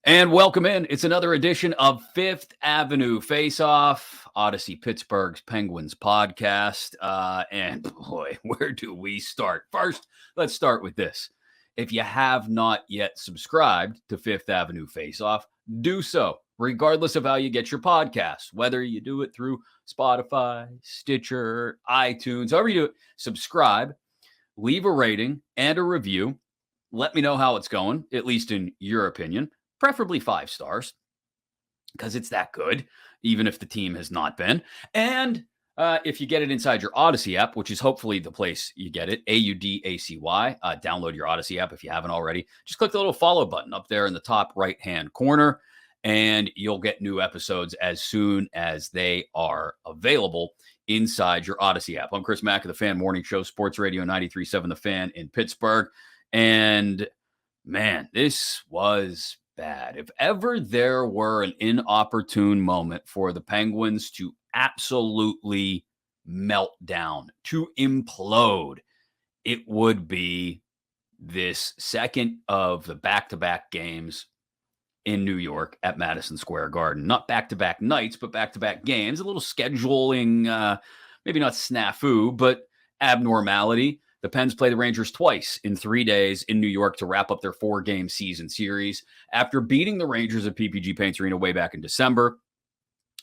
And welcome in. It's another edition of Fifth Avenue Faceoff, Odyssey Pittsburgh's Penguins podcast. And boy, where do we start? First, let's start with this. If you have not yet subscribed to Fifth Avenue Faceoff, do so, regardless of how you get your podcasts, whether you do it through Spotify, Stitcher, iTunes, however you do it, subscribe, leave a rating and a review. Let me know how it's going, at least in your opinion. Preferably 5 stars, because it's that good, even if the team has not been. And if you get it inside your Odyssey app, which is hopefully the place you get it, Audacy, download your Odyssey app if you haven't already. Just click the little follow button up there in the top right-hand corner, and you'll get new episodes as soon as they are available inside your Odyssey app. I'm Chris Mack of the Fan Morning Show, Sports Radio 93.7 The Fan in Pittsburgh. And man, this was bad. If ever there were an inopportune moment for the Penguins to absolutely melt down, to implode, it would be this second of the back-to-back games in New York at Madison Square Garden. Not back-to-back nights, but back-to-back games. A little scheduling, maybe not snafu, but abnormality. The Pens play the Rangers twice in 3 days in New York to wrap up their 4-game season series. After beating the Rangers at PPG Paints Arena way back in December,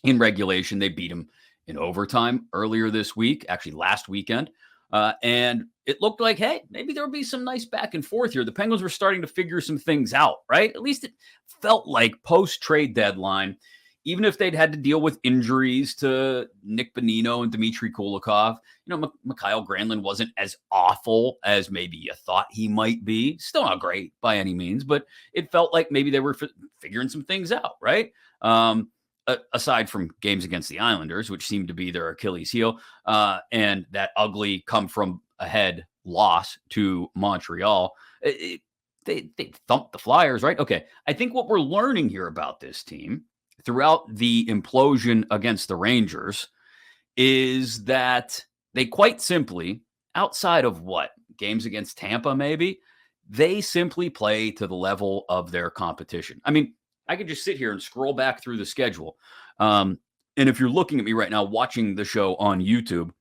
in regulation, they beat them in overtime earlier this week, actually last weekend. And it looked like, hey, maybe there'll be some nice back and forth here. The Penguins were starting to figure some things out, right? At least it felt like post-trade deadline, even if they'd had to deal with injuries to Nick Bonino and Dmitry Kulikov, Mikhail Granlund wasn't as awful as maybe you thought he might be. Still not great by any means, but it felt like maybe they were figuring some things out, right? Aside from games against the Islanders, which seemed to be their Achilles heel, and that ugly come-from-ahead loss to Montreal, they thumped the Flyers, right? Okay, I think what we're learning here about this team throughout the implosion against the Rangers is that they quite simply, outside of games against Tampa maybe, they simply play to the level of their competition. I mean, I could just sit here and scroll back through the schedule. And if you're looking at me right now, watching the show on YouTube,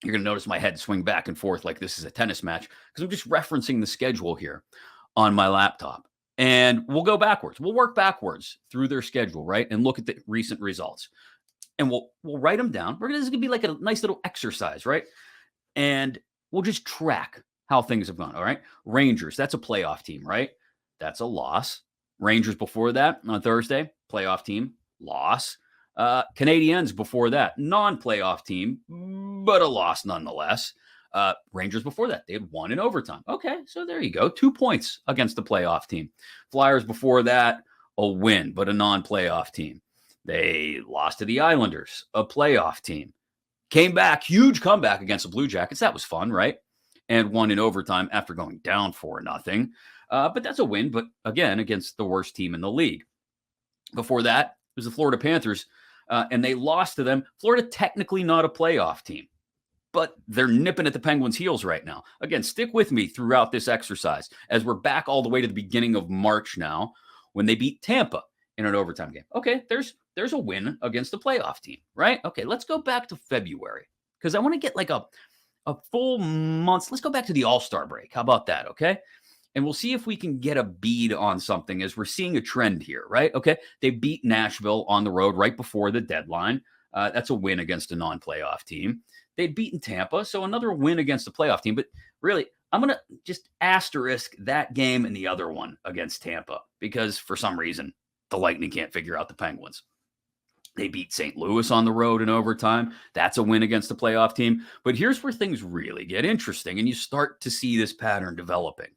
you're going to notice my head swing back and forth like this is a tennis match, because I'm just referencing the schedule here on my laptop. And we'll go backwards. We'll work backwards through their schedule, right? And look at the recent results. And we'll write them down. This is going to be like a nice little exercise, right? And we'll just track how things have gone, all right? Rangers, that's a playoff team, right? That's a loss. Rangers before that on Thursday, playoff team, loss. Canadiens before that, non-playoff team, but a loss nonetheless. Rangers before that, they had won in overtime. Okay, so there you go. 2 points against the playoff team. Flyers before that, a win, but a non-playoff team. They lost to the Islanders, a playoff team. Came back, huge comeback against the Blue Jackets. That was fun, right? And won in overtime after going down 4-0. But that's a win, but again, against the worst team in the league. Before that, it was the Florida Panthers, and they lost to them. Florida technically not a playoff team, but they're nipping at the Penguins' heels right now. Again, stick with me throughout this exercise as we're back all the way to the beginning of March now when they beat Tampa in an overtime game. Okay, there's a win against the playoff team, right? Okay, let's go back to February because I want to get like a full month. Let's go back to the All-Star break. How about that, okay? And we'll see if we can get a bead on something as we're seeing a trend here, right? Okay, they beat Nashville on the road right before the deadline. That's a win against a non-playoff team. They'd beaten Tampa, so another win against the playoff team. But really, I'm going to just asterisk that game and the other one against Tampa because for some reason, the Lightning can't figure out the Penguins. They beat St. Louis on the road in overtime. That's a win against the playoff team. But here's where things really get interesting, and you start to see this pattern developing.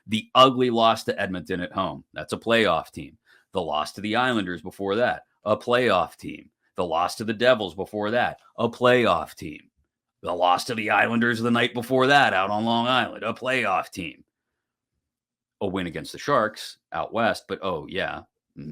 The ugly loss to Edmonton at home. That's a playoff team. The loss to the Islanders before that, a playoff team. The loss to the Devils before that, a playoff team. The loss to the Islanders the night before that out on Long Island, a playoff team. A win against the Sharks out west, but oh yeah,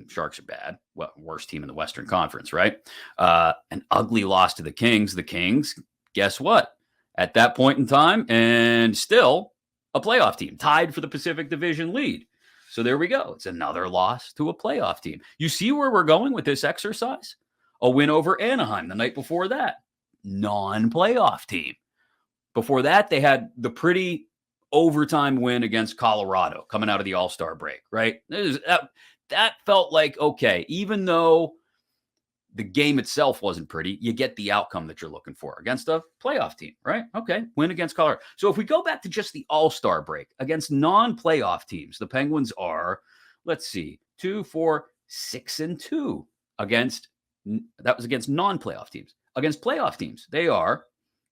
Sharks are bad. Well, worst team in the Western Conference, right? An ugly loss to the Kings. The Kings, guess what? At that point in time, and still a playoff team, tied for the Pacific Division lead. So there we go. It's another loss to a playoff team. You see where we're going with this exercise? A win over Anaheim the night before that. Non-playoff team. Before that, they had the pretty overtime win against Colorado coming out of the All-Star break, right? That felt like, okay, even though the game itself wasn't pretty, you get the outcome that you're looking for against a playoff team, right? Okay, win against Colorado. So if we go back to just the All-Star break against non-playoff teams, the Penguins are, let's see, 2, 4, 6-2 against, that was against non-playoff teams. Against playoff teams, they are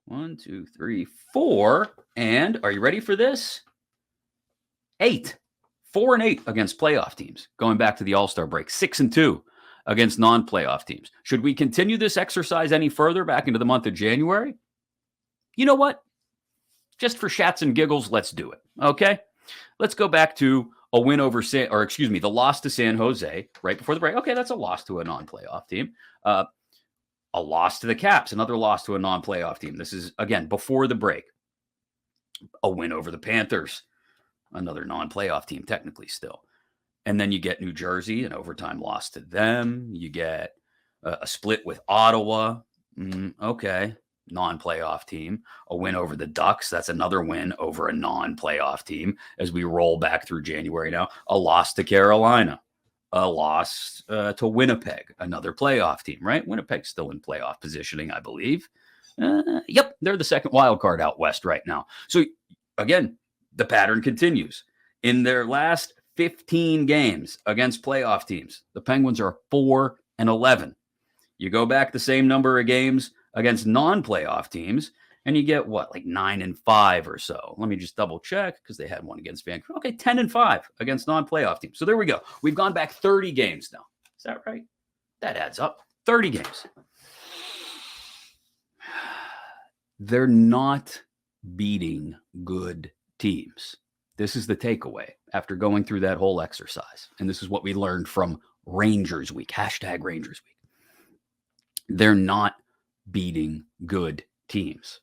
1, 2, 3, 4, and are you ready for this? 8. 4-8 against playoff teams, going back to the All-Star break. 6-2 against non-playoff teams. Should we continue this exercise any further back into the month of January? You know what? Just for shats and giggles, let's do it. Okay? Let's go back to a win over the loss to San Jose right before the break. Okay, that's a loss to a non-playoff team. A loss to the Caps, another loss to a non-playoff team. This is, again, before the break. A win over the Panthers, another non-playoff team, technically still. And then you get New Jersey, an overtime loss to them. You get a split with Ottawa. Okay, non-playoff team. A win over the Ducks. That's another win over a non-playoff team as we roll back through January now. A loss to Carolina. A loss to Winnipeg, another playoff team, right? Winnipeg's still in playoff positioning, I believe. Yep, they're the second wild card out west right now. So, again, the pattern continues. In their last 15 games against playoff teams, the Penguins are 4-11. You go back the same number of games against non-playoff teams, and you get what, like 9-5 or so. Let me just double check because they had one against Vancouver. Okay, 10-5 against non-playoff teams. So there we go. We've gone back 30 games now. Is that right? That adds up. 30 games. They're not beating good teams. This is the takeaway after going through that whole exercise. And this is what we learned from Rangers Week, #Rangers Week. They're not beating good teams.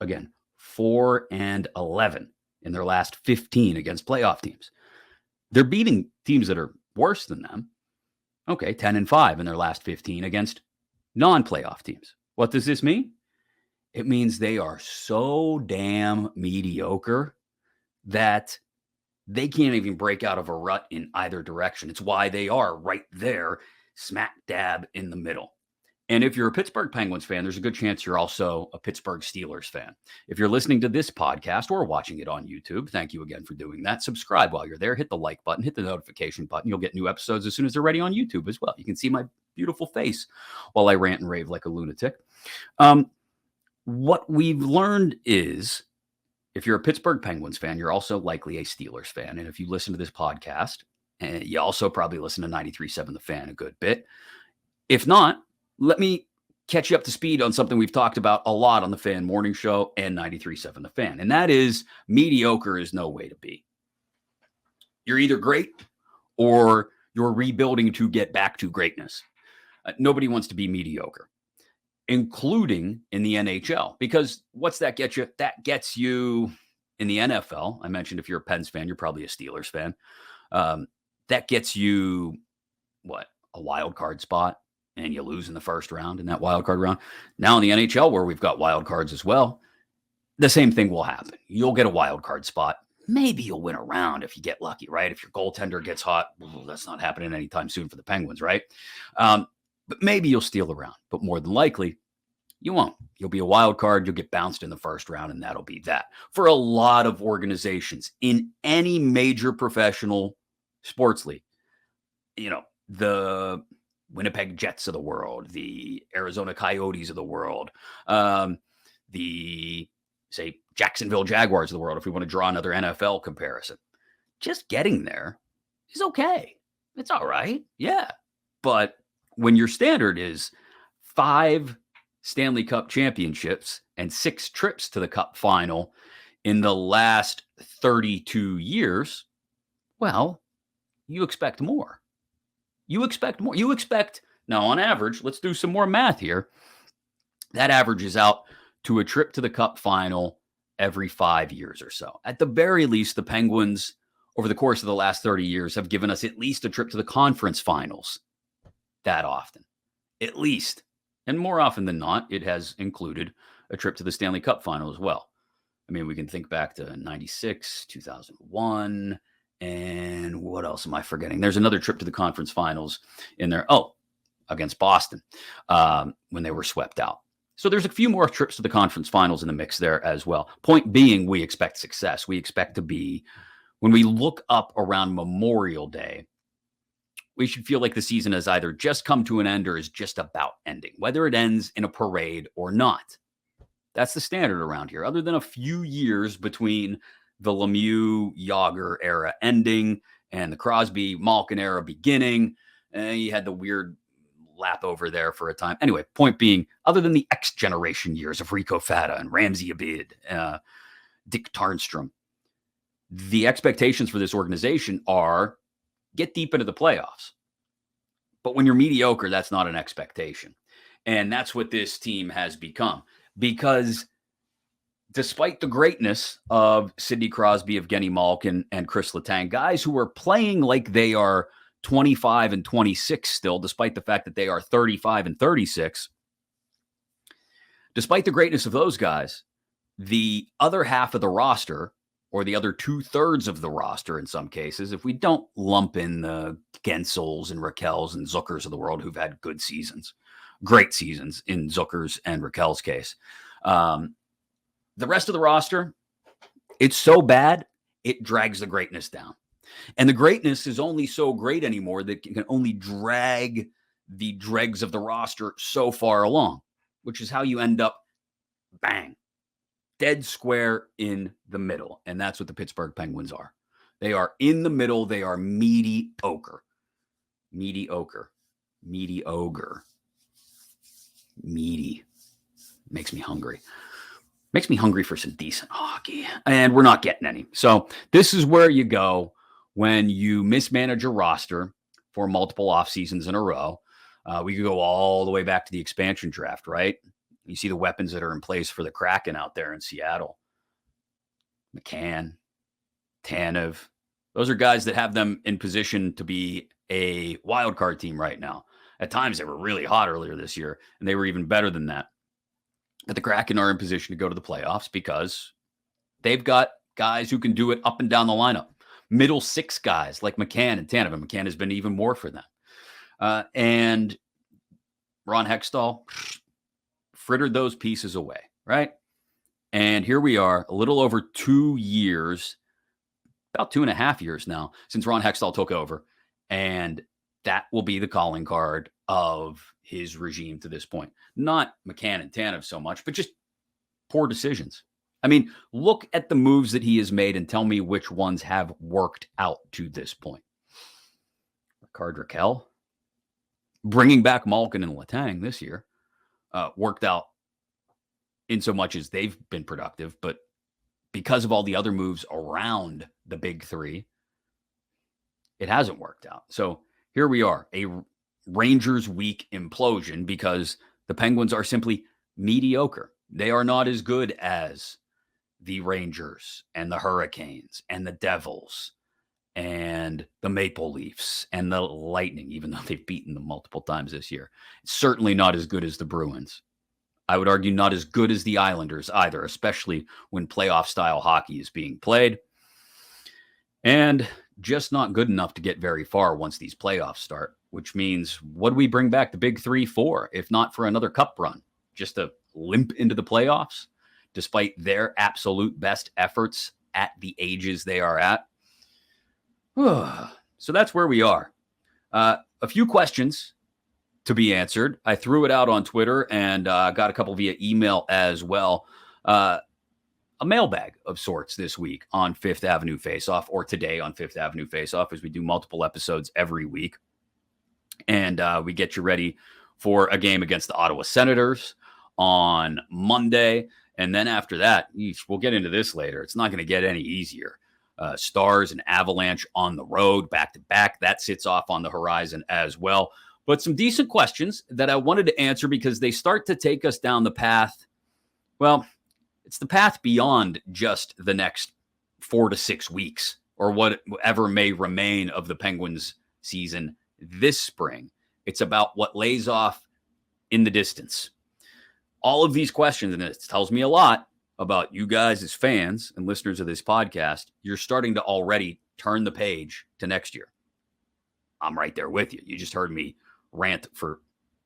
Again, 4-11 in their last 15 against playoff teams. They're beating teams that are worse than them. Okay, 10-5 in their last 15 against non-playoff teams. What does this mean? It means they are so damn mediocre that they can't even break out of a rut in either direction. It's why they are right there, smack dab in the middle. And if you're a Pittsburgh Penguins fan, there's a good chance you're also a Pittsburgh Steelers fan. If you're listening to this podcast or watching it on YouTube, thank you again for doing that. Subscribe while you're there. Hit the like button. Hit the notification button. You'll get new episodes as soon as they're ready on YouTube as well. You can see my beautiful face while I rant and rave like a lunatic. What we've learned is if you're a Pittsburgh Penguins fan, you're also likely a Steelers fan. And if you listen to this podcast, you also probably listen to 93.7 The Fan a good bit. If not, let me catch you up to speed on something we've talked about a lot on the Fan Morning Show and 93.7 The Fan. And that is mediocre is no way to be. You're either great or you're rebuilding to get back to greatness. Nobody wants to be mediocre, including in the NHL, because what's that get you? That gets you in the NFL. I mentioned if you're a Pens fan, you're probably a Steelers fan. That gets you, what, a wild card spot, and you lose in the first round in that wild card round. Now in the NHL, where we've got wild cards as well, the same thing will happen. You'll get a wild card spot. Maybe you'll win a round if you get lucky, right? If your goaltender gets hot, that's not happening anytime soon for the Penguins, right? But maybe you'll steal a round, but more than likely, you won't. You'll be a wild card. You'll get bounced in the first round, and that'll be that. For a lot of organizations in any major professional sports league, the Winnipeg Jets of the world, the Arizona Coyotes of the world, the, say, Jacksonville Jaguars of the world, if we want to draw another NFL comparison. Just getting there is okay. It's all right. Yeah. But when your standard is 5 Stanley Cup championships and 6 trips to the Cup final in the last 32 years, well, you expect more. You expect more. You expect, now on average, let's do some more math here. That averages out to a trip to the Cup final every 5 years or so. At the very least, the Penguins over the course of the last 30 years have given us at least a trip to the conference finals that often. At least. And more often than not, it has included a trip to the Stanley Cup final as well. I mean, we can think back to 96, 2001, and what else am I forgetting? There's another trip to the conference finals in there. Oh, against Boston when they were swept out. So there's a few more trips to the conference finals in the mix there as well. Point being, we expect success. We expect to be, when we look up around Memorial Day, we should feel like the season has either just come to an end or is just about ending, whether it ends in a parade or not. That's the standard around here, other than a few years between the Lemieux-Yager era ending and the Crosby-Malkin era beginning. You had the weird lap over there for a time. Anyway, point being, other than the X generation years of Rico Fata and Ramsey Abid, Dick Tarnstrom, the expectations for this organization are get deep into the playoffs. But when you're mediocre, that's not an expectation. And that's what this team has become. Because despite the greatness of Sidney Crosby, Evgeny Malkin, and Chris Letang, guys who are playing like they are 25 and 26 still, despite the fact that they are 35 and 36, despite the greatness of those guys, the other half of the roster, or the other 2/3 of the roster in some cases, if we don't lump in the Gensels and Rakels and Zuckers of the world who've had good seasons, great seasons in Zucker's and Raquel's case. The rest of the roster, it's so bad, it drags the greatness down. And the greatness is only so great anymore that it can only drag the dregs of the roster so far along, which is how you end up, bang, dead square in the middle. And that's what the Pittsburgh Penguins are. They are in the middle. They are mediocre. Mediocre. Mediocre. Meaty. Makes me hungry. Makes me hungry for some decent hockey. And we're not getting any. So this is where you go when you mismanage your roster for multiple off seasons in a row. We could go all the way back to the expansion draft, right? You see the weapons that are in place for the Kraken out there in Seattle. McCann, Tanev. Those are guys that have them in position to be a wild card team right now. At times, they were really hot earlier this year, and they were even better than that. But the Kraken are in position to go to the playoffs because they've got guys who can do it up and down the lineup. Middle six guys like McCann and Tanev. And McCann has been even more for them. And Ron Hextall frittered those pieces away, right? And here we are, a little over 2 years, about 2.5 years now, since Ron Hextall took over. And that will be the calling card of his regime to this point. Not McCann and Tanev so much, but just poor decisions. I mean, look at the moves that he has made and tell me which ones have worked out to this point. Rickard Rakell, bringing back Malkin and Letang this year, worked out in so much as they've been productive, but because of all the other moves around the big three, it hasn't worked out. So here we are, a Rangers week implosion because the Penguins are simply mediocre. They are not as good as the Rangers and the Hurricanes and the Devils and the Maple Leafs and the Lightning, even though they've beaten them multiple times this year. It's certainly not as good as the Bruins. I would argue not as good as the Islanders either, especially when playoff-style hockey is being played. And just not good enough to get very far once these playoffs start, which means what do we bring back the big three for, if not for another cup run? Just to limp into the playoffs, despite their absolute best efforts at the ages they are at? So that's where we are. A few questions to be answered. I threw it out on Twitter and got a couple via email as well. A mailbag of sorts this week on Fifth Avenue Faceoff, or today on Fifth Avenue Faceoff, as we do multiple episodes every week. And we get you ready for a game against the Ottawa Senators on Monday. And then after that, we'll get into this later. It's not going to get any easier. Stars and Avalanche on the road, back-to-back. That sits off on the horizon as well. But some decent questions that I wanted to answer because they start to take us down the path. Well, it's the path beyond just the next 4 to 6 weeks or whatever may remain of the Penguins season this spring. It's about what lays off in the distance. All of these questions, and it tells me a lot about you guys as fans and listeners of this podcast. You're starting to already turn the page to next year. I'm right there with you. You just heard me rant for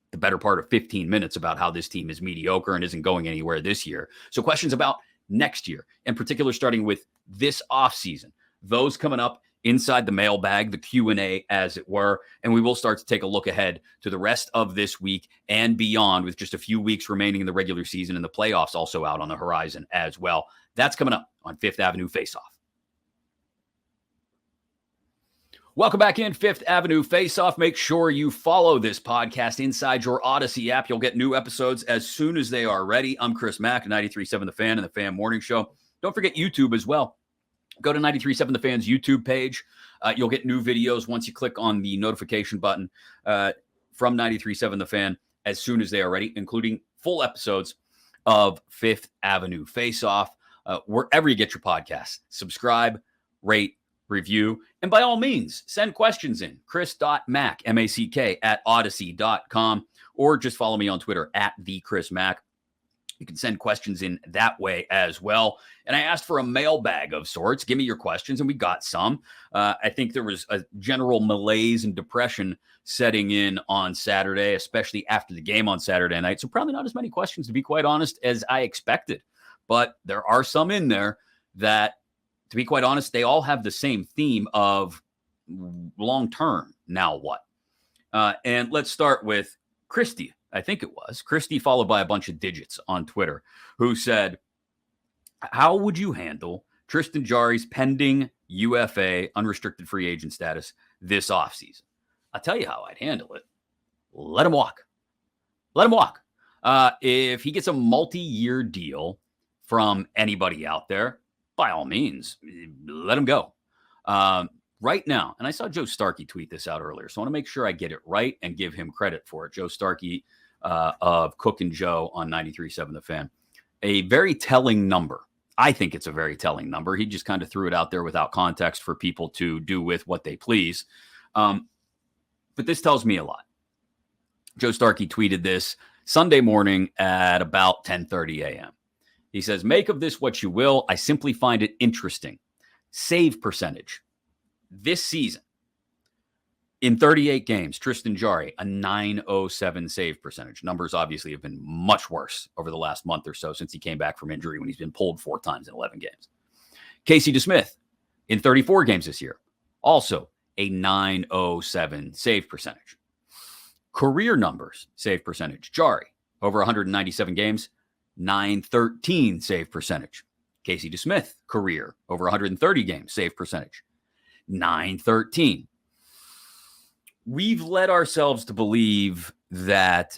the better part of 15 minutes about how this team is mediocre and isn't going anywhere this year. So questions about next year, in particular, starting with this offseason, those coming up inside the mailbag, the Q&A, as it were, and we will start to take a look ahead to the rest of this week and beyond, with just a few weeks remaining in the regular season and the playoffs also out on the horizon as well. That's coming up on Fifth Avenue Faceoff. Welcome back in Fifth Avenue Faceoff. Make sure you follow this podcast inside your Odyssey app. You'll get new episodes as soon as they are ready. I'm Chris Mack, 93.7 The Fan and The Fan Morning Show. Don't forget YouTube as well. Go to 93.7 The Fan's YouTube page. You'll get new videos once you click on the notification button from 93.7 The Fan as soon as they are ready, including full episodes of Fifth Avenue Faceoff. Wherever you get your podcasts, subscribe, rate, review, and by all means, send questions in. Chris.Mack, M-A-C-K, @odyssey.com, or just follow me on Twitter @TheChrisMack. You can send questions in that way as well. And I asked for a mailbag of sorts. Give me your questions, and we got some. I think there was a general malaise and depression setting in on Saturday, especially after the game on Saturday night. So probably not as many questions, to be quite honest, as I expected. But there are some in there that, to be quite honest, they all have the same theme of long-term, now what? And let's start with Christy. I think it was Christy, followed by a bunch of digits on Twitter, who said, how would you handle Tristan Jarry's pending UFA, unrestricted free agent status, this offseason? I'll tell you how I'd handle it. Let him walk. Let him walk. If he gets a multi-year deal from anybody out there, by all means, let him go. Right now, and I saw Joe Starkey tweet this out earlier, so I want to make sure I get it right and give him credit for it. Joe Starkey of Cook and Joe on 93.7 The Fan. A very telling number. I think it's a very telling number. He just kind of threw it out there without context for people to do with what they please. But this tells me a lot. Joe Starkey tweeted this Sunday morning at about 10:30 a.m. He says, make of this what you will. I simply find it interesting. Save percentage. This season, in 38 games, Tristan Jarry, a .907 save percentage. Numbers obviously have been much worse over the last month or so since he came back from injury when he's been pulled 4 times in 11 games. Casey DeSmith, in 34 games this year, also a .907 save percentage. Career numbers, save percentage. Jarry, over 197 games, .913 save percentage. Casey DeSmith, career, over 130 games, save percentage, .913. We've led ourselves to believe that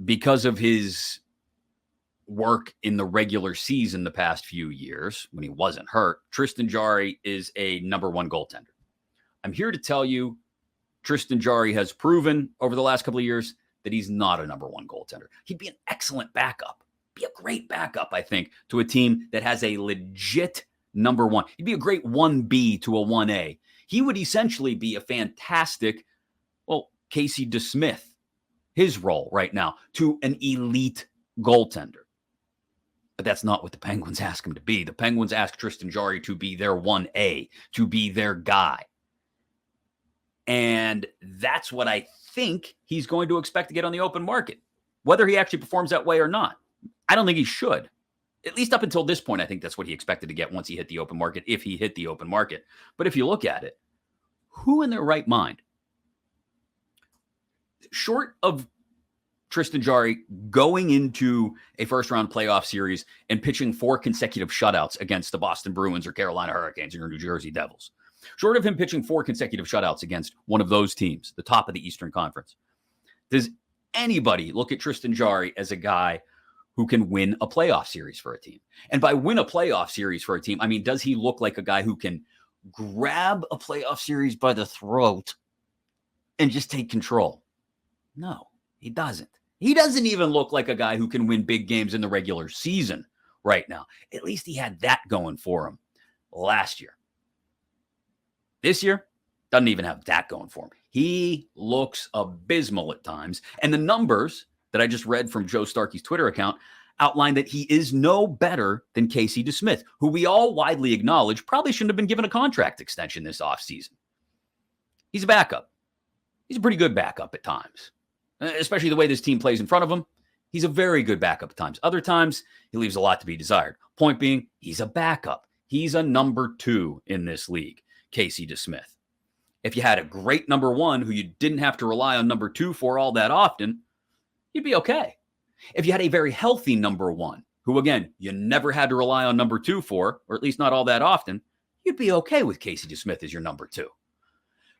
because of his work in the regular season the past few years, when he wasn't hurt, Tristan Jarry is a number 1 goaltender. I'm here to tell you, Tristan Jarry has proven over the last couple of years that he's not a number 1 goaltender. He'd be an excellent backup. Be a great backup, I think, to a team that has a legit number 1. He'd be a great 1B to a 1A. He would essentially be a fantastic, Casey DeSmith, his role right now, to an elite goaltender. But that's not what the Penguins ask him to be. The Penguins ask Tristan Jarry to be their 1A, to be their guy. And that's what I think he's going to expect to get on the open market. Whether he actually performs that way or not, I don't think he should. At least up until this point, I think that's what he expected to get once he hit the open market, if he hit the open market. But if you look at it, who in their right mind, short of Tristan Jarry going into a first-round playoff series and pitching 4 consecutive shutouts against the Boston Bruins or Carolina Hurricanes or New Jersey Devils, short of him pitching 4 consecutive shutouts against one of those teams, the top of the Eastern Conference, does anybody look at Tristan Jarry as a guy who can win a playoff series for a team? And by win a playoff series for a team, I mean, does he look like a guy who can grab a playoff series by the throat and just take control? No, he doesn't. He doesn't even look like a guy who can win big games in the regular season right now. At least he had that going for him last year. This year, doesn't even have that going for him. He looks abysmal at times. And the numbers that I just read from Joe Starkey's Twitter account outline that he is no better than Casey DeSmith, who we all widely acknowledge probably shouldn't have been given a contract extension this offseason. He's a backup. He's a pretty good backup at times, especially the way this team plays in front of him. He's a very good backup at times. Other times, he leaves a lot to be desired. Point being, he's a backup. He's a number 2 in this league, Casey DeSmith. If you had a great number 1 who you didn't have to rely on number 2 for all that often, you'd be okay. If you had a very healthy number 1, who, again, you never had to rely on number 2 for, or at least not all that often, you'd be okay with Casey DeSmith as your number 2.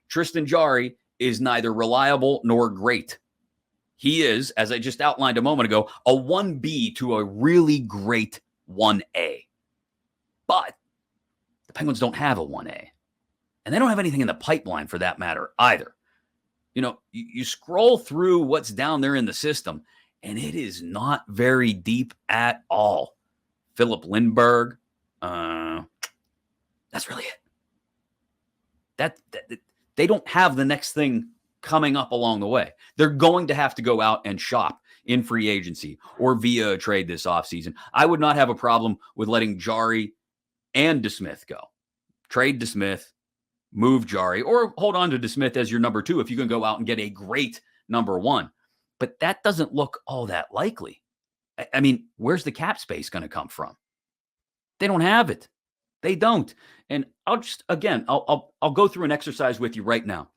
Tristan Jarry is neither reliable nor great. He is, as I just outlined a moment ago, a 1B to a really great 1A. But the Penguins don't have a 1A. And they don't have anything in the pipeline for that matter either. You know, you scroll through what's down there in the system, and it is not very deep at all. Philip Lindbergh, that's really it. That they don't have the next thing coming up along the way. They're going to have to go out and shop in free agency or via a trade this offseason. I would not have a problem with letting Jarry and DeSmith go. Trade DeSmith, move Jarry, or hold on to DeSmith as your number 2 if you can go out and get a great number 1. But that doesn't look all that likely. I mean, where's the cap space going to come from? They don't have it. They don't. And I'll go through an exercise with you right now.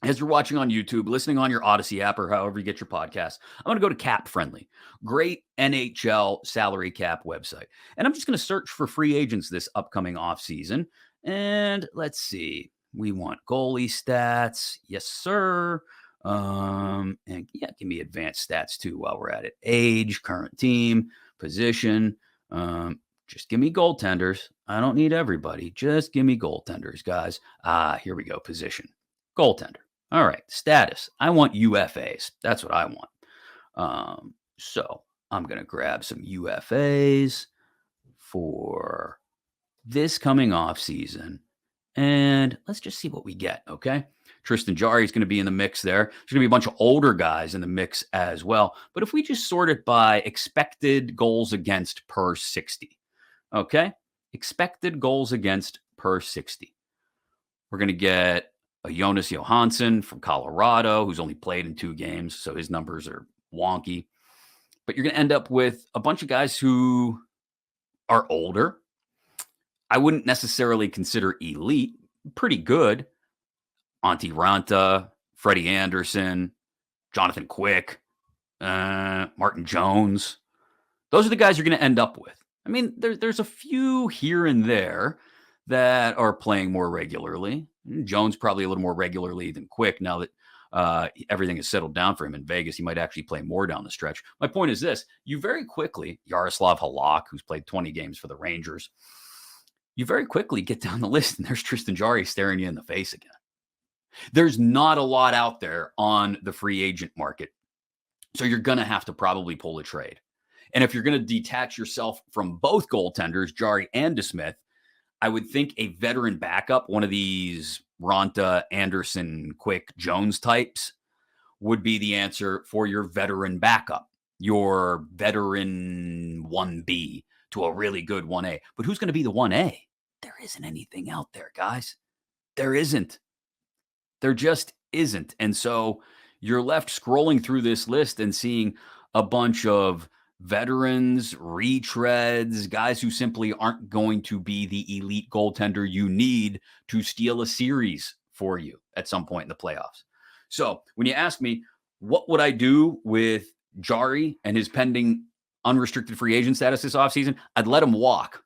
As you're watching on YouTube, listening on your Odyssey app, or however you get your podcast, I'm going to go to Cap Friendly, great NHL salary cap website. And I'm just going to search for free agents this upcoming offseason. And let's see. We want goalie stats. Yes, sir. And yeah, give me advanced stats too while we're at it. Age, current team, position. Just give me goaltenders. I don't need everybody. Just give me goaltenders, guys. Here we go. Position. Goaltender. All right. Status. I want UFAs. That's what I want. So I'm going to grab some UFAs for this coming off season. And let's just see what we get, okay? Tristan Jarry is going to be in the mix there. There's going to be a bunch of older guys in the mix as well. But if we just sort it by expected goals against per 60, okay? Expected goals against per 60. We're going to get a Jonas Johansson from Colorado, who's only played in 2 games, so his numbers are wonky. But you're going to end up with a bunch of guys who are older. I wouldn't necessarily consider elite. Pretty good. Antti Ranta, Freddie Anderson, Jonathan Quick, Martin Jones. Those are the guys you're going to end up with. I mean, there's a few here and there that are playing more regularly. Jones probably a little more regularly than Quick now that everything has settled down for him in Vegas. He might actually play more down the stretch. My point is this. You very quickly, Yaroslav Halak, who's played 20 games for the Rangers, you very quickly get down the list and there's Tristan Jarry staring you in the face again. There's not a lot out there on the free agent market. So you're going to have to probably pull a trade. And if you're going to detach yourself from both goaltenders, Jarry and DeSmith, I would think a veteran backup, one of these Ranta, Anderson, Quick, Jones types, would be the answer for your veteran backup, your veteran 1B to a really good 1A. But who's going to be the 1A? There isn't anything out there, guys. There isn't. There just isn't. And so you're left scrolling through this list and seeing a bunch of veterans, retreads, guys who simply aren't going to be the elite goaltender you need to steal a series for you at some point in the playoffs. So when you ask me, what would I do with Jarry and his pending unrestricted free agent status this offseason? I'd let him walk.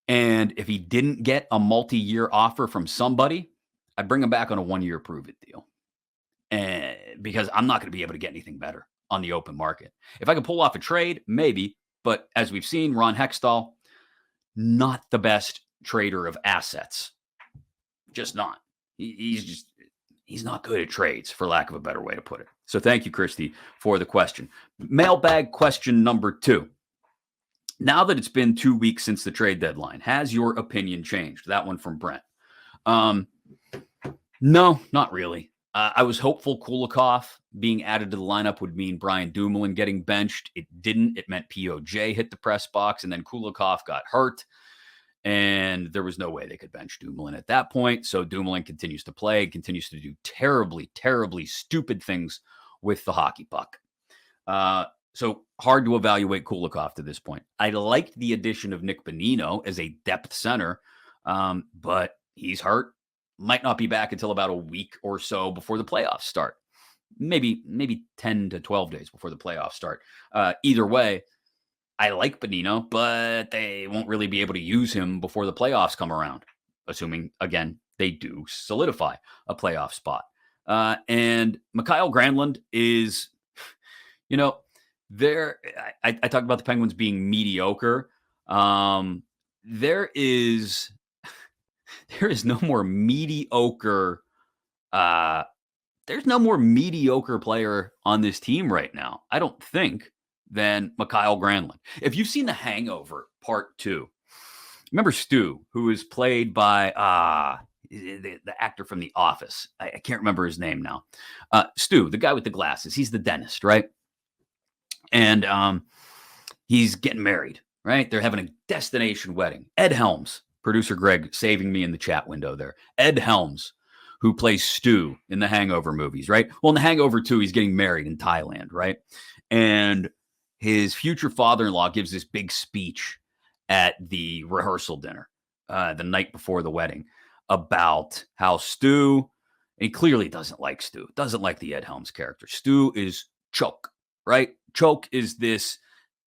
And if he didn't get a multi-year offer from somebody, I'd bring him back on a 1-year prove-it deal. And because I'm not going to be able to get anything better on the open market. If I could pull off a trade, maybe. But as we've seen, Ron Hextall, not the best trader of assets. Just not. He's not good at trades, for lack of a better way to put it. So thank you, Christy, for the question. Mailbag question number 2. Now that it's been 2 weeks since the trade deadline, has your opinion changed? That one from Brent. No, not really. I was hopeful Kulikov being added to the lineup would mean Brian Dumoulin getting benched. It didn't. It meant POJ hit the press box, and then Kulikov got hurt, and there was no way they could bench Dumoulin at that point. So Dumoulin continues to play, continues to do terribly, terribly stupid things with the hockey puck. So hard to evaluate Kulikov to this point. I liked the addition of Nick Bonino as a depth center, but he's hurt. Might not be back until about a week or so before the playoffs start. Maybe 10 to 12 days before the playoffs start. Either way, I like Bonino, but they won't really be able to use him before the playoffs come around, assuming, again, they do solidify a playoff spot. And Mikael Granlund is, I talked about the Penguins being mediocre. There is no more mediocre. There's no more mediocre player on this team right now, I don't think, than Mikael Granlund. If you've seen The Hangover Part 2, remember Stu, who is played by the actor from The Office. I can't remember his name now. Stu, the guy with the glasses. He's the dentist, right? And he's getting married, right? They're having a destination wedding. Ed Helms, producer Greg saving me in the chat window there. Ed Helms, who plays Stu in the Hangover movies, right? Well, in the Hangover 2, he's getting married in Thailand, right? And his future father-in-law gives this big speech at the rehearsal dinner the night before the wedding about how Stu, and he clearly doesn't like Stu, doesn't like the Ed Helms character. Stu is choke, right? Choke is this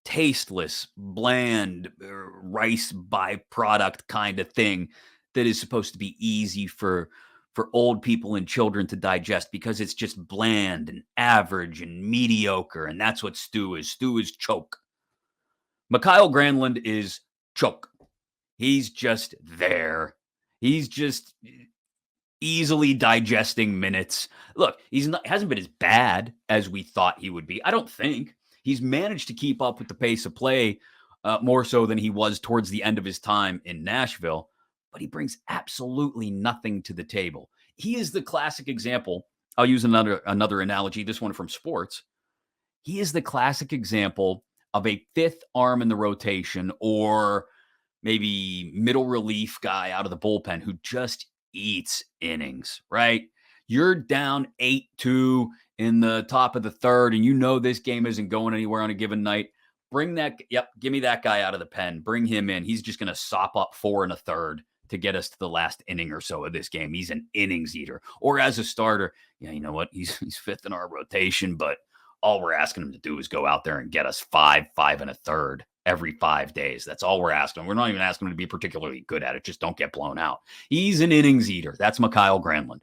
tasteless, bland rice byproduct kind of thing that is supposed to be easy for old people and children to digest because it's just bland and average and mediocre. And that's what Stu is. Stu is choke. Mikael Granlund is choke. He's just there. He's just easily digesting minutes. Look, hasn't been as bad as we thought he would be. I don't think. He's managed to keep up with the pace of play more so than he was towards the end of his time in Nashville, but he brings absolutely nothing to the table. He is the classic example. I'll use another analogy, this one from sports. He is the classic example of a fifth arm in the rotation or maybe middle relief guy out of the bullpen who just eats innings, right? You're down 8-2 in the top of the third, and you know this game isn't going anywhere on a given night. Give me that guy out of the pen. Bring him in. He's just going to sop up 4 1/3 to get us to the last inning or so of this game. He's an innings eater. Or as a starter, you know what? He's fifth in our rotation, but all we're asking him to do is go out there and get us 5 1/3 every 5 days. That's all we're asking. We're not even asking him to be particularly good at it. Just don't get blown out. He's an innings eater. That's Mikael Granlund.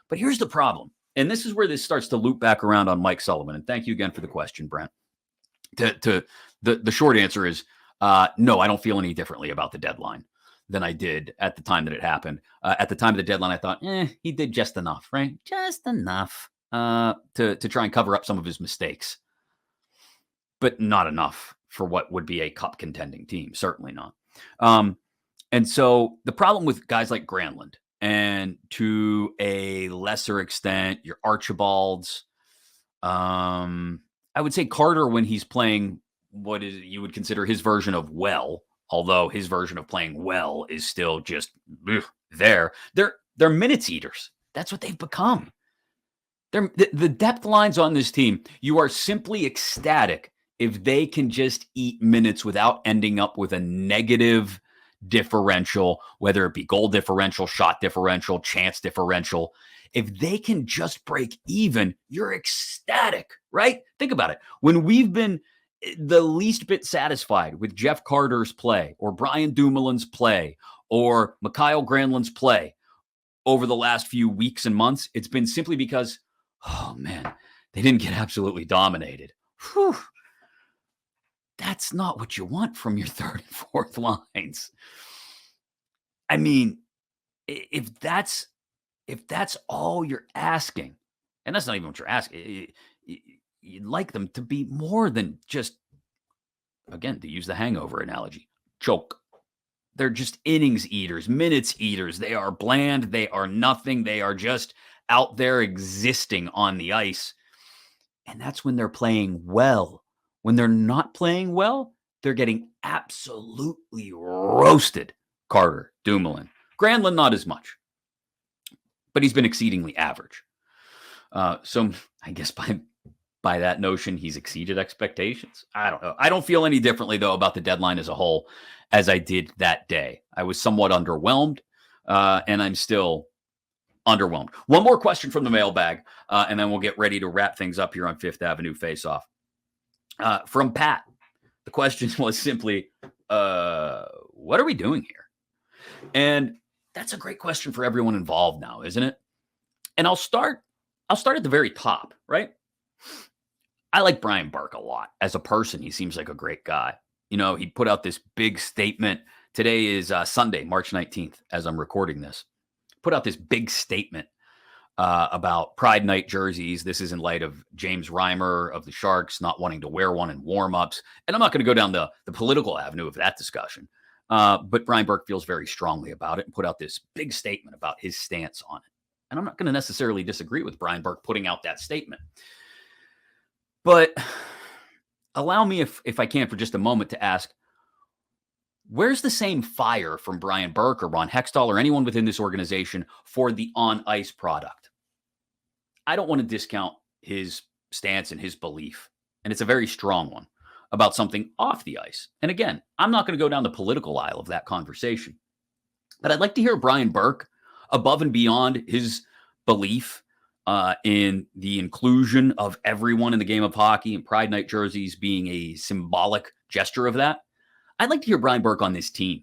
But here's the problem. And this is where this starts to loop back around on Mike Sullivan. And thank you again for the question, Brent. The short answer is no, I don't feel any differently about the deadline than I did at the time that it happened. At the time of the deadline, I thought, he did just enough, right? Just enough to try and cover up some of his mistakes. But not enough for what would be a cup contending team. Certainly not. And so the problem with guys like Granlund, and to a lesser extent, your Archibalds, I would say Carter when he's playing what is you would consider his version of well, although his version of playing well is still just there. They're minutes eaters. That's what they've become. The depth lines on this team, you are simply ecstatic if they can just eat minutes without ending up with a negative differential, whether it be goal differential, shot differential, chance differential. If they can just break even, you're ecstatic, right? Think about it. When we've been the least bit satisfied with Jeff Carter's play or Brian Dumoulin's play or Mikael Granlund's play over the last few weeks and months, it's been simply because, oh man, they didn't get absolutely dominated. Whew. That's not what you want from your third and fourth lines. I mean, if that's all you're asking, and that's not even what you're asking, you'd like them to be more than just, again, to use the hangover analogy, choke. They're just innings eaters, minutes eaters. They are bland. They are nothing. They are just out there existing on the ice. And that's when they're playing well. When they're not playing well, they're getting absolutely roasted. Carter, Dumoulin. Granlund, not as much, but he's been exceedingly average. So I guess by that notion, he's exceeded expectations. I don't know. I don't feel any differently, though, about the deadline as a whole as I did that day. I was somewhat underwhelmed, and I'm still underwhelmed. One more question from the mailbag, and then we'll get ready to wrap things up here on Fifth Avenue Faceoff. From Pat, the question was simply, what are we doing here? And that's a great question for everyone involved now, isn't it? And I'll start at the very top, right? I like Brian Burke a lot. As a person, he seems like a great guy. You know, he put out this big statement. Today is Sunday, March 19th, as I'm recording this. Put out this big statement about Pride Night jerseys. This is in light of James Reimer of the Sharks not wanting to wear one in warmups. And I'm not going to go down the political avenue of that discussion. But Brian Burke feels very strongly about it and put out this big statement about his stance on it. And I'm not going to necessarily disagree with Brian Burke putting out that statement. But allow me, if I can, for just a moment to ask, where's the same fire from Brian Burke or Ron Hextall or anyone within this organization for the on-ice product? I don't want to discount his stance and his belief, and it's a very strong one, about something off the ice. And again, I'm not going to go down the political aisle of that conversation. But I'd like to hear Brian Burke, above and beyond his belief in the inclusion of everyone in the game of hockey and Pride Night jerseys being a symbolic gesture of that. I'd like to hear Brian Burke on this team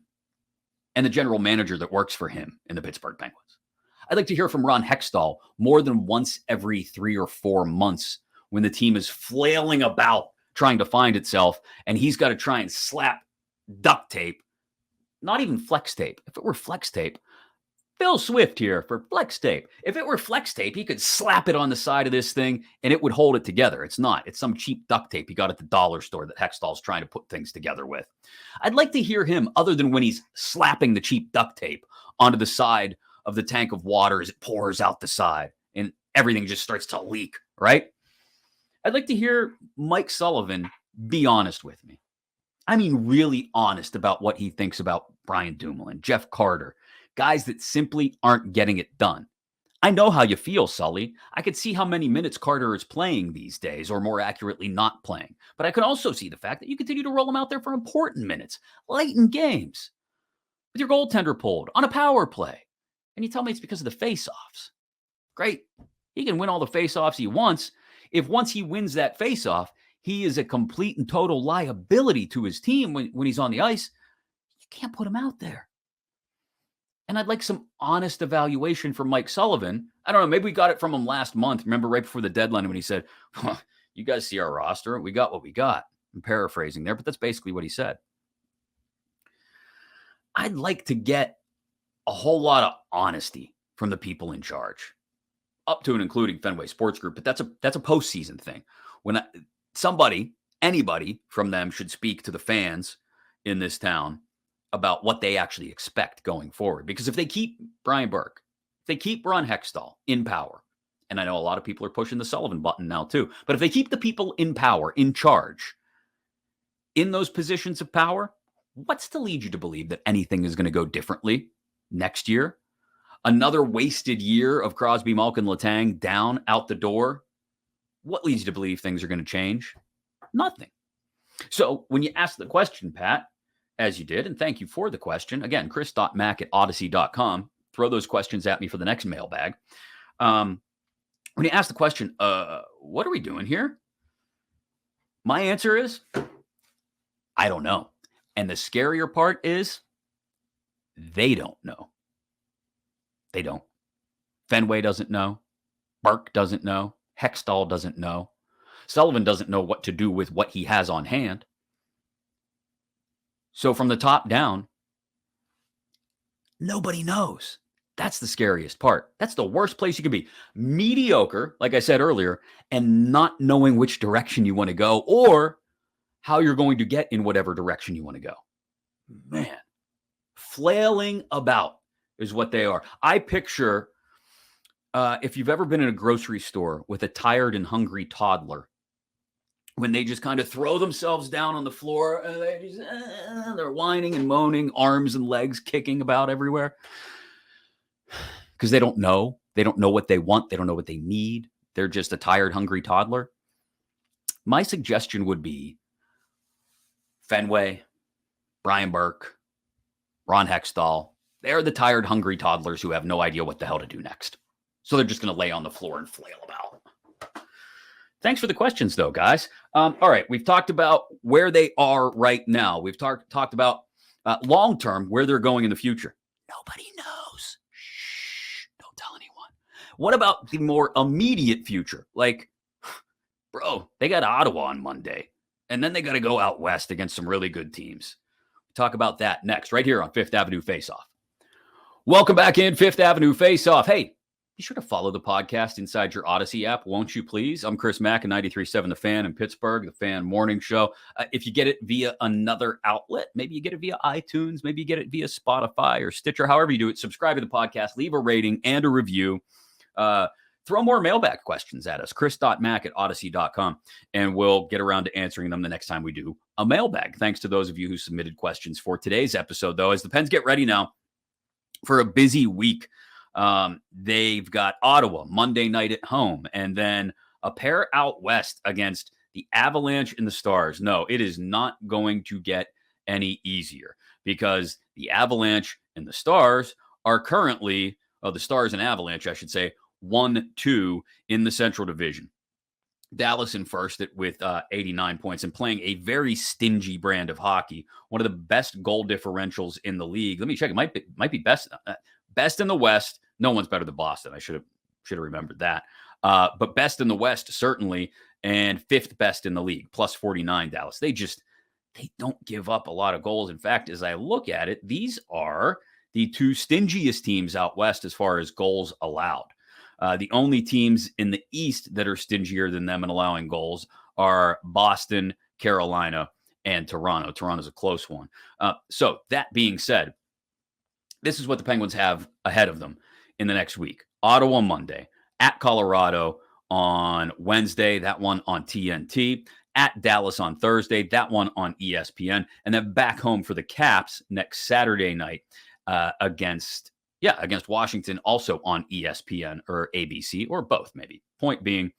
and the general manager that works for him in the Pittsburgh Penguins. I'd like to hear from Ron Hextall more than once every 3 or 4 months when the team is flailing about trying to find itself and he's got to try and slap duct tape, not even flex tape. If it were flex tape, Phil Swift here for flex tape. If it were flex tape, he could slap it on the side of this thing and it would hold it together. It's not. It's some cheap duct tape he got at the dollar store that Hextall's trying to put things together with. I'd like to hear him, other than when he's slapping the cheap duct tape onto the side of the tank of water as it pours out the side and everything just starts to leak, right? I'd like to hear Mike Sullivan be honest with me. I mean, really honest about what he thinks about Brian Dumoulin, Jeff Carter, guys that simply aren't getting it done. I know how you feel, Sully. I could see how many minutes Carter is playing these days, or more accurately, not playing. But I could also see the fact that you continue to roll him out there for important minutes, late in games, with your goaltender pulled, on a power play. And you tell me it's because of the face-offs. Great. He can win all the face-offs he wants. If once he wins that face-off, he is a complete and total liability to his team when he's on the ice, you can't put him out there. And I'd like some honest evaluation from Mike Sullivan. I don't know, maybe we got it from him last month. Remember right before the deadline when he said, you guys see our roster. We got what we got. I'm paraphrasing there, but that's basically what he said. I'd like to get a whole lot of honesty from the people in charge, up to and including Fenway Sports Group, but that's a postseason thing. When anybody from them should speak to the fans in this town about what they actually expect going forward. Because if they keep Brian Burke, if they keep Ron Hextall in power, and I know a lot of people are pushing the Sullivan button now too, but if they keep the people in power, in charge, in those positions of power, what's to lead you to believe that anything is going to go differently next year? Another wasted year of Crosby, Malkin, Letang down, out the door. What leads you to believe things are going to change? Nothing. So when you ask the question, Pat, as you did, and thank you for the question. Again, chris.mack@odyssey.com. Throw those questions at me for the next mailbag. When you ask the question, what are we doing here? My answer is, I don't know. And the scarier part is, they don't know. They don't. Fenway doesn't know. Burke doesn't know. Hextall doesn't know. Sullivan doesn't know what to do with what he has on hand. So from the top down, nobody knows. That's the scariest part. That's the worst place you could be. Mediocre, like I said earlier, and not knowing which direction you want to go or how you're going to get in whatever direction you want to go. Man, Flailing about is what they are. I picture, if you've ever been in a grocery store with a tired and hungry toddler, when they just kind of throw themselves down on the floor, they're whining and moaning, arms and legs kicking about everywhere because they don't know. They don't know what they want. They don't know what they need. They're just a tired, hungry toddler. My suggestion would be Fenway, Brian Burke, Ron Hextall. They're the tired, hungry toddlers who have no idea what the hell to do next. So they're just going to lay on the floor and flail about. Thanks for the questions, though, guys. All right, we've talked about where they are right now. We've talked about long-term, where they're going in the future. Nobody knows. Shh, don't tell anyone. What about the more immediate future? Like, bro, they got Ottawa on Monday, and then they got to go out west against some really good teams. Talk about that next, right here on Fifth Avenue Faceoff. Welcome back in Fifth Avenue Faceoff. Hey, be sure to follow the podcast inside your Odyssey app, won't you please? I'm Chris Mack at 93.7 The Fan in Pittsburgh, The Fan Morning Show. If you get it via another outlet, maybe you get it via iTunes, maybe you get it via Spotify or Stitcher, however you do it, subscribe to the podcast, leave a rating and a review. Throw more mailbag questions at us, chris.mack@odyssey.com, and we'll get around to answering them the next time we do a mailbag. Thanks to those of you who submitted questions for today's episode, though. As the Pens get ready now for a busy week, they've got Ottawa Monday night at home, and then a pair out west against the Avalanche and the Stars. No, it is not going to get any easier because the Avalanche and the Stars are currently, the Stars and Avalanche, I should say, 1-2 in the Central Division. Dallas in first with 89 points and playing a very stingy brand of hockey. One of the best goal differentials in the league. Let me check. It might be best in the West. No one's better than Boston. I should have remembered that. But best in the West, certainly, and fifth best in the league, plus 49 Dallas. They don't give up a lot of goals. In fact, as I look at it, these are the two stingiest teams out West as far as goals allowed. The only teams in the East that are stingier than them in allowing goals are Boston, Carolina, and Toronto. Toronto's a close one. So that being said, this is what the Penguins have ahead of them in the next week. Ottawa Monday, at Colorado on Wednesday, that one on TNT, at Dallas on Thursday, that one on ESPN, and then back home for the Caps next Saturday night against Washington, also on ESPN or ABC or both, maybe. Point being,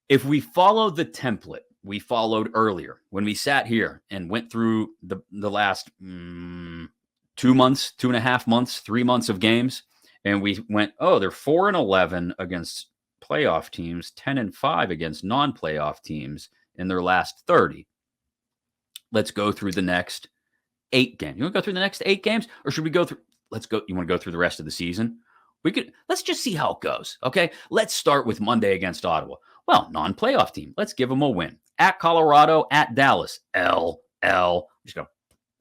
if we follow the template we followed earlier when we sat here and went through the last 2 months, 2.5 months, 3 months of games, and we went, they're 4-11 against playoff teams, 10-5 against non-playoff teams in their last 30. Let's go through the next 8 games. You want to go through the next 8 games, or should we go through? Let's go. You want to go through the rest of the season? Let's just see how it goes. Okay. Let's start with Monday against Ottawa. Well, non-playoff team. Let's give them a win. At Colorado, at Dallas. Just go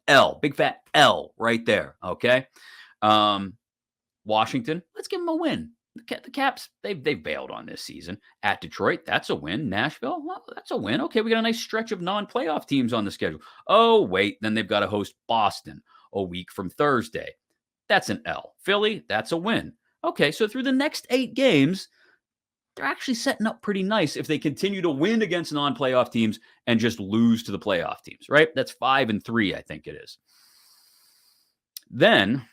L. Big fat L right there. Okay. Washington. Let's give them a win. The Caps, they've bailed on this season. At Detroit, that's a win. Nashville, well, that's a win. Okay, we got a nice stretch of non-playoff teams on the schedule. Oh, wait. Then they've got to host Boston a week from Thursday. That's an L. Philly, that's a win. Okay, so through the next 8 games, they're actually setting up pretty nice if they continue to win against non-playoff teams and just lose to the playoff teams, right? That's 5-3, I think it is. Then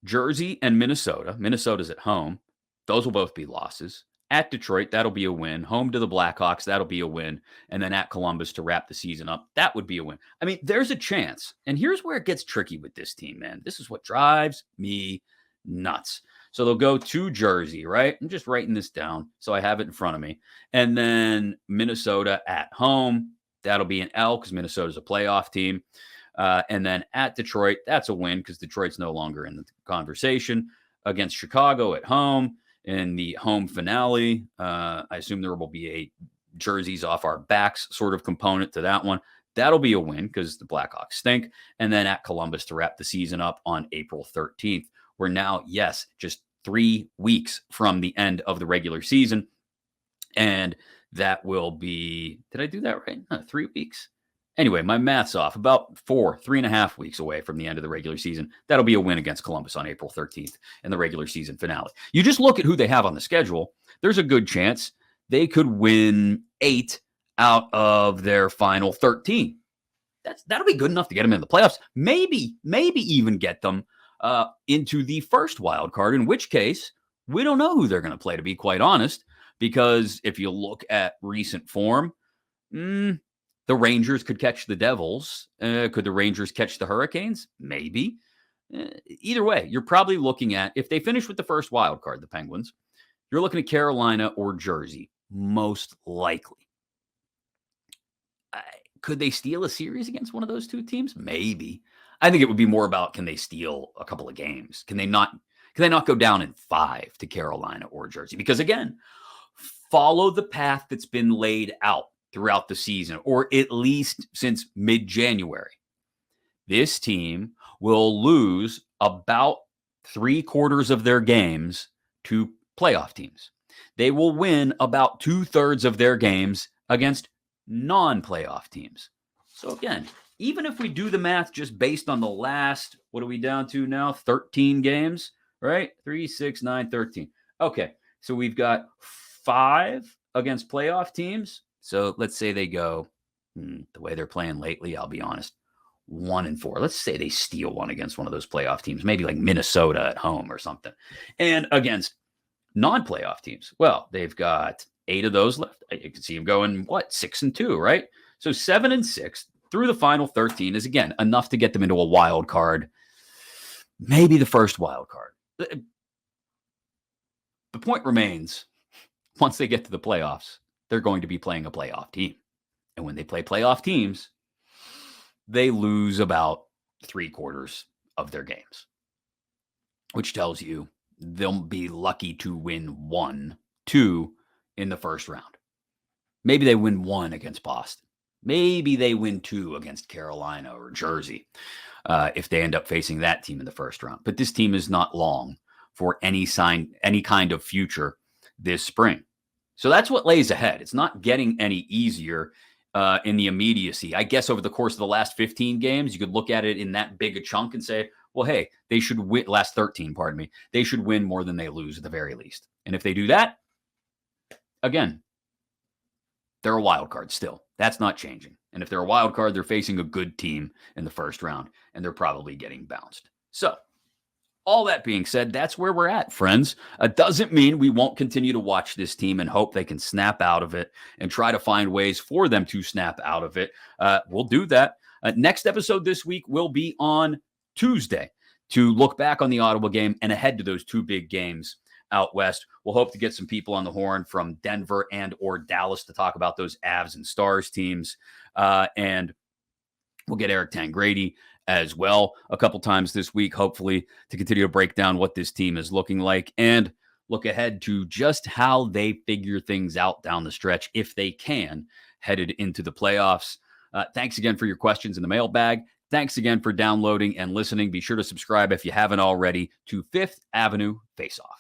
Jersey and Minnesota. Minnesota's at home. Those will both be losses. At Detroit, that'll be a win. Home to the Blackhawks, that'll be a win. And then at Columbus to wrap the season up, that would be a win. I mean, there's a chance. And here's where it gets tricky with this team, man. This is what drives me nuts. So they'll go to Jersey, right? I'm just writing this down so I have it in front of me. And then Minnesota at home, that'll be an L because Minnesota's a playoff team. And then at Detroit, that's a win because Detroit's no longer in the conversation. Against Chicago at home in the home finale, I assume there will be a jerseys off our backs sort of component to that one. That'll be a win because the Blackhawks stink. And then at Columbus to wrap the season up on April 13th. We're now, yes, just 3 weeks from the end of the regular season. And that will be, did I do that right? 3 weeks. Anyway, my math's off. About 3.5 weeks away from the end of the regular season. That'll be a win against Columbus on April 13th in the regular season finale. You just look at who they have on the schedule. There's a good chance they could win 8 out of their final 13. That'll be good enough to get them in the playoffs. Maybe even get them into the first wild card, in which case we don't know who they're going to play, to be quite honest, because if you look at recent form, the Rangers could catch the Devils. Could the Rangers catch the Hurricanes? Maybe. Either way, you're probably looking at, if they finish with the first wild card, the Penguins, you're looking at Carolina or Jersey, most likely. Could they steal a series against one of those two teams? Maybe. I think it would be more about, can they steal a couple of games? Can they not go down in 5 to Carolina or Jersey? Because again, follow the path that's been laid out throughout the season, or at least since mid-January. This team will lose about 3/4 of their games to playoff teams. They will win about 2/3 of their games against non-playoff teams. So again, even if we do the math just based on the last, what are we down to now? 13 games, right? 3, 6, 9, 13. Okay, so we've got 5 against playoff teams. So let's say they go, the way they're playing lately, I'll be honest, 1-4. Let's say they steal one against one of those playoff teams, maybe like Minnesota at home or something. And against non-playoff teams, well, they've got 8 of those left. You can see them going, 6-2, right? So 7-6 through the final 13 is, again, enough to get them into a wild card, maybe the first wild card. The point remains, once they get to the playoffs, they're going to be playing a playoff team. And when they play playoff teams, they lose about 3/4 of their games, which tells you they'll be lucky to win 1, 2 in the first round. Maybe they win 1 against Boston. Maybe they win 2 against Carolina or Jersey if they end up facing that team in the first round. But this team is not long for any kind of future this spring. So that's what lays ahead. It's not getting any easier in the immediacy. I guess over the course of the last 15 games, you could look at it in that big a chunk and say, well, hey, they should win, last 13, pardon me, they should win more than they lose at the very least. And if they do that, again, they're a wild card still. That's not changing. And if they're a wild card, they're facing a good team in the first round, and they're probably getting bounced. So all that being said, that's where we're at, friends. It doesn't mean we won't continue to watch this team and hope they can snap out of it and try to find ways for them to snap out of it. We'll do that. Next episode this week will be on Tuesday to look back on the Ottawa game and ahead to those 2 big games out west. We'll hope to get some people on the horn from Denver and or Dallas to talk about those Avs and Stars teams. And we'll get Eric Tangradi as well a couple times this week, hopefully, to continue to break down what this team is looking like and look ahead to just how they figure things out down the stretch, if they can, headed into the playoffs. Thanks again for your questions in the mailbag. Thanks again for downloading and listening. Be sure to subscribe if you haven't already to Fifth Avenue Faceoff.